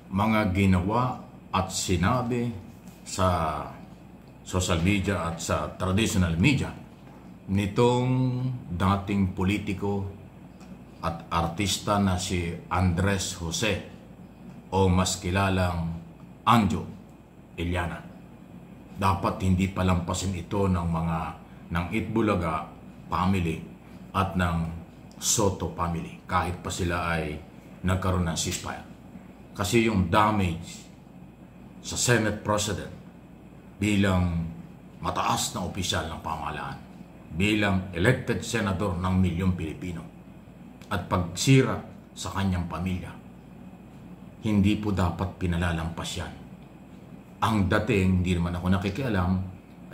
mga ginawa at sinabi sa social media at sa traditional media nitong dating politiko at artista na si Andres Jose o mas kilalang Anjo Iliana. Dapat hindi palampasin ito ng Itbulaga family at ng Soto family kahit pa sila ay nagkaroon ng ceasefire. Kasi yung damage sa Senate President bilang mataas na opisyal ng pamahalaan, bilang elected senador ng milyong Pilipino, at pagsira sa kanyang pamilya, hindi po dapat pinalalampas yan. Ang dating, hindi naman ako nakikialam,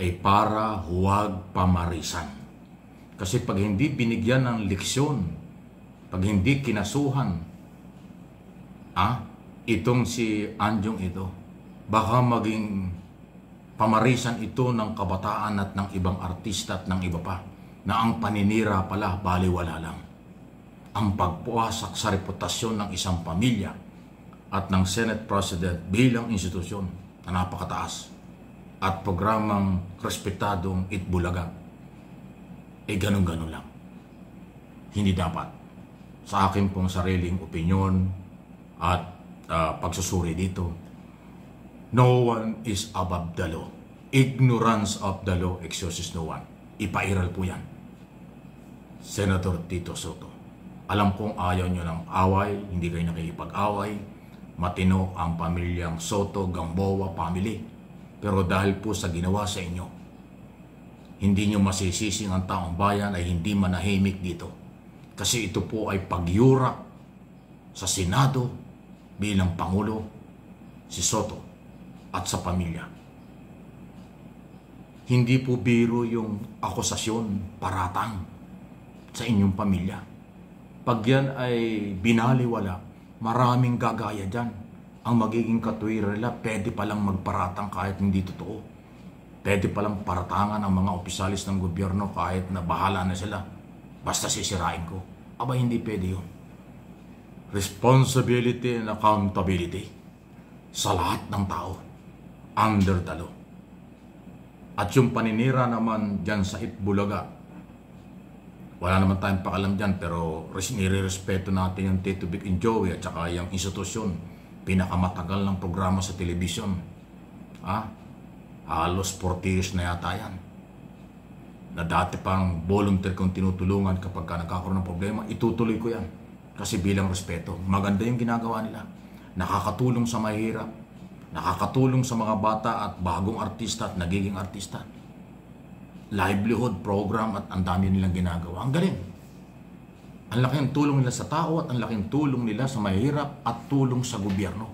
ay para huwag pamarisan. Kasi pag hindi binigyan ng leksyon, pag hindi kinasuhan, itong si Anjong ito, baka maging pamarisan ito ng kabataan at ng ibang artista at ng iba pa, na ang paninira pala baliwala lang. Ang pagpuwasak sa reputasyon ng isang pamilya at ng Senate President bilang institusyon na napakataas at programang respetadong Itbulaga, ganun-ganun lang. Hindi dapat. Sa akin pong sariling opinyon at pagsusuri dito, no one is above the law. Ignorance of the law excuses no one. Ipairal po yan. Senator Tito Soto, alam kong ayaw nyo ng away, hindi kayo nakikipag-away. Matino ang pamilyang Soto Gamboa family. Pero dahil po sa ginawa sa inyo, hindi nyo masisising ang taong bayan ay hindi manahimik dito. Kasi ito po ay pagyurak sa Senado bilang Pangulo si Soto at sa pamilya. Hindi po biro yung akusasyon, paratang sa inyong pamilya. Pag yan ay binaliwala, maraming gagaya dyan. Ang magiging katwiran nila, pwede palang magparatang kahit hindi totoo. Pwede palang paratangan ang mga opisyalis ng gobyerno kahit na bahala na sila. Basta sisirain ko. Aba, hindi pwede yun. Responsibility and accountability sa lahat ng tao under the law. At yung paninira naman dyan sa Itbulaga, wala naman tayong pakalam dyan, pero nire-respeto natin yung Tito Vic and Joey at saka yung institusyon, pinakamatagal ng programa sa telebisyon. Halos 40 years na yata yan. Na dati pang volunteer kong tinutulungan kapag nagkakaroon ng problema, itutuloy ko yan. Kasi bilang respeto, maganda yung ginagawa nila. Nakakatulong sa mahirap, nakakatulong sa mga bata at bagong artista at nagiging artista. Livelihood program at ang dami nilang ginagawa. Ang galing. Ang laking tulong nila sa tao at ang laking tulong nila sa mahirap at tulong sa gobyerno.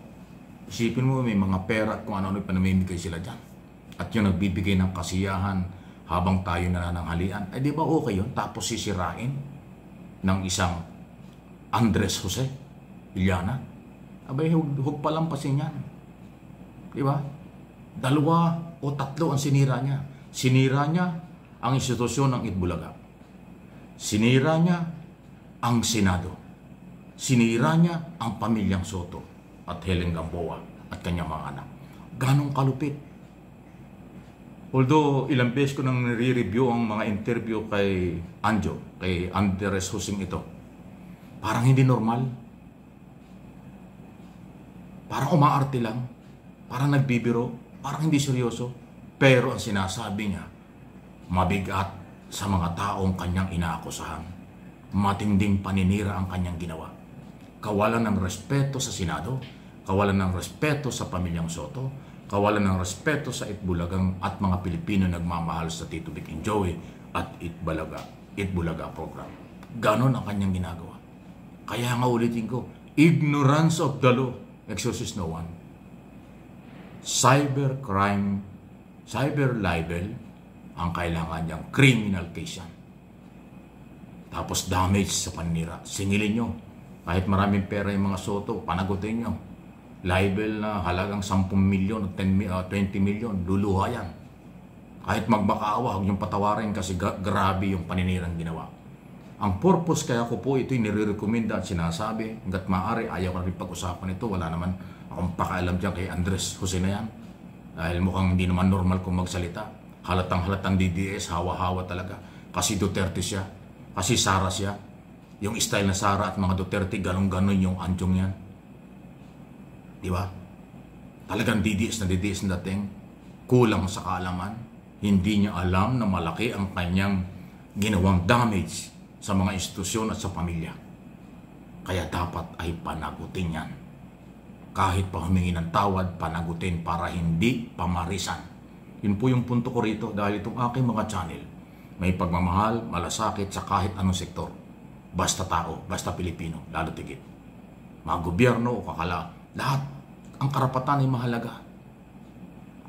Isipin mo, may mga pera at kung ano-ano panamimigay sila dyan. At yung nagbibigay ng kasiyahan habang tayo nanananghalian. Di ba okay yun? Tapos sisirain ng isang Andres Jose Iliana. Abay, huwag palampasin yan. Di ba? 2 o 3 ang sinira niya. Sinira niya ang institusyon ng Itbulaga. Sinira niya ang Senado. Sinira niya ang pamilyang Soto at Helen Gamboa at kanyang mga anak. Ganong kalupit. Although ilang beses ko nang nire-review ang mga interview kay Anjo, kay Andres Jose ito, parang hindi normal. Parang umaarte lang. Parang nagbibiro. Parang hindi seryoso. Pero ang sinasabi niya, mabigat sa mga taong kanyang inaakusahan. Matinding paninira ang kanyang ginawa. Kawalan ng respeto sa Senado, kawalan ng respeto sa pamilyang Soto, kawalan ng respeto sa Itbulagang at mga Pilipino nagmamahal sa Tito Vic and Joey at Itbulaga program. Ganon ang kanyang ginagawa. Kaya nga ulitin ko, ignorance of the law excuses no one. Cybercrime, cyber libel, ang kailangan niyang criminal case yan. Tapos damage sa paninira. Singilin nyo. Kahit maraming pera yung mga Soto, panagutin nyo. Libel na halagang 10 milyon o 20 milyon, luluha yan. Kahit magmakaawa, huwag niyong patawarin kasi grabe yung paninirang ginawa. Ang purpose kaya ko po ito'y nire-recommenda at sinasabi, hanggat maaari, ayaw ko na rin pag-usapan ito. Wala naman akong pakialam dyan kay Andres Jose na yan. Dahil mukhang hindi naman normal kung magsalita. Halatang-halatang DDS, hawa-hawa talaga. Kasi Duterte siya. Kasi Sara siya. Yung style na Sara at mga Duterte, ganun-ganon yung anjong yan. Di ba? Talagang DDS na DDS na dating. Kulang sa kaalaman. Hindi niya alam na malaki ang kanyang ginawang damage sa mga institusyon at sa pamilya. Kaya dapat ay panagutin yan. Kahit pa humingi ng tawad, panagutin para hindi pamarisan. Yun po yung punto ko rito dahil itong aking mga channel may pagmamahal, malasakit sa kahit anong sektor. Basta tao, basta Pilipino, lalo tigit. Mga gobyerno o kakala, lahat ang karapatan ay mahalaga.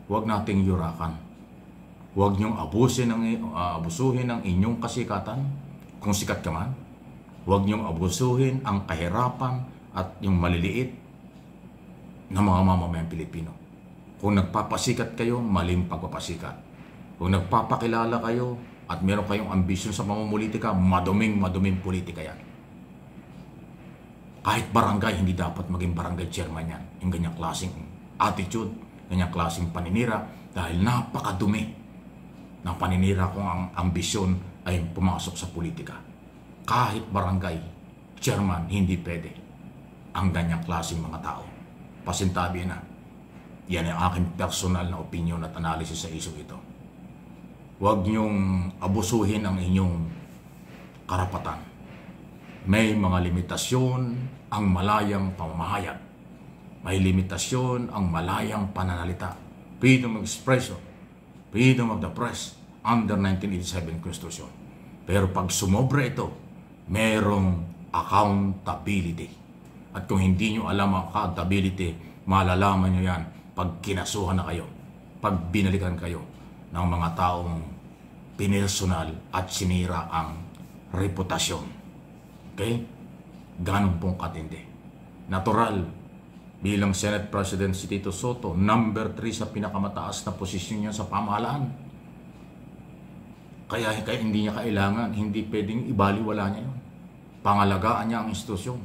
Huwag nating yurakan. Huwag niyong abusuhin ang inyong kasikatan, kung sikat ka man. Huwag niyong abusuhin ang kahirapan at yung maliliit na mga mamamayang Pilipino. Kung nagpapasikat kayo, maling pagpapasikat. Kung nagpapakilala kayo at meron kayong ambisyon sa pamumulitika, maduming politika yan. Kahit barangay, hindi dapat maging barangay chairman yan. Yung ganyang klaseng attitude, ganyang klaseng paninira, dahil napakadumi ng paninira kung ang ambisyon ay pumasok sa politika. Kahit barangay chairman, hindi pwede ang ganyang klaseng mga tao. Pasintabi na. Yan ang aking personal na opinion at analysis sa issue ito. Huwag niyong abusuhin ang inyong karapatan. May mga limitasyon ang malayang pamamahayag. May limitasyon ang malayang pananalita. Freedom of expression, freedom of the press under 1987 Constitution. Pero pag sumobra ito, merong accountability. At kung hindi nyo alam ang accountability, malalaman nyo yan pag kinasuhan na kayo, pag binalikan kayo ng mga taong pinersonal at sinira ang reputasyon. Okay? Ganun pong katindi. Natural, bilang Senate President si Tito Soto, number 3 sa pinakamataas na posisyon niya sa pamahalaan. Kaya hindi niya kailangan, hindi pwedeng ibaliwala niya yun. Pangalagaan niya ang institusyon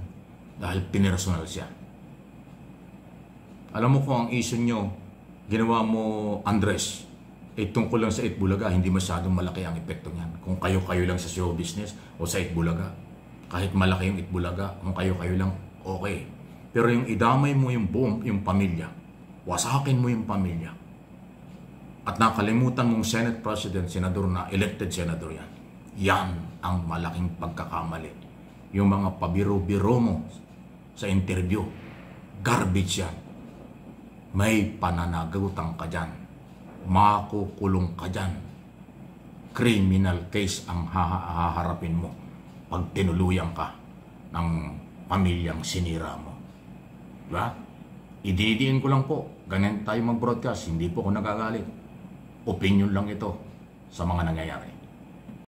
dahil pinersonal siya. Alam mo kung ang issue nyo, ginawa mo Andres, tungkol lang sa Itbulaga, hindi masyadong malaki ang epekto niyan. Kung kayo-kayo lang sa show business o sa Itbulaga, kahit malaki yung Itbulaga, kung kayo-kayo lang, okay. Pero yung idamay mo yung buong, yung pamilya, wasakin mo yung pamilya, at nakalimutan mong Senate President, Senador na, elected Senador yan, yan ang malaking pagkakamali. Yung mga pabiro-biro mo sa interview, garbage yan. May pananagutan ka dyan. Makukulong ka dyan. Criminal case ang haharapin mo pag tinuluyan ka ng pamilyang sinira mo. Diba? Ididiin ko lang po. Ganyan tayo mag-broadcast. Hindi po ako nagagalit. Opinion lang ito sa mga nangyayari.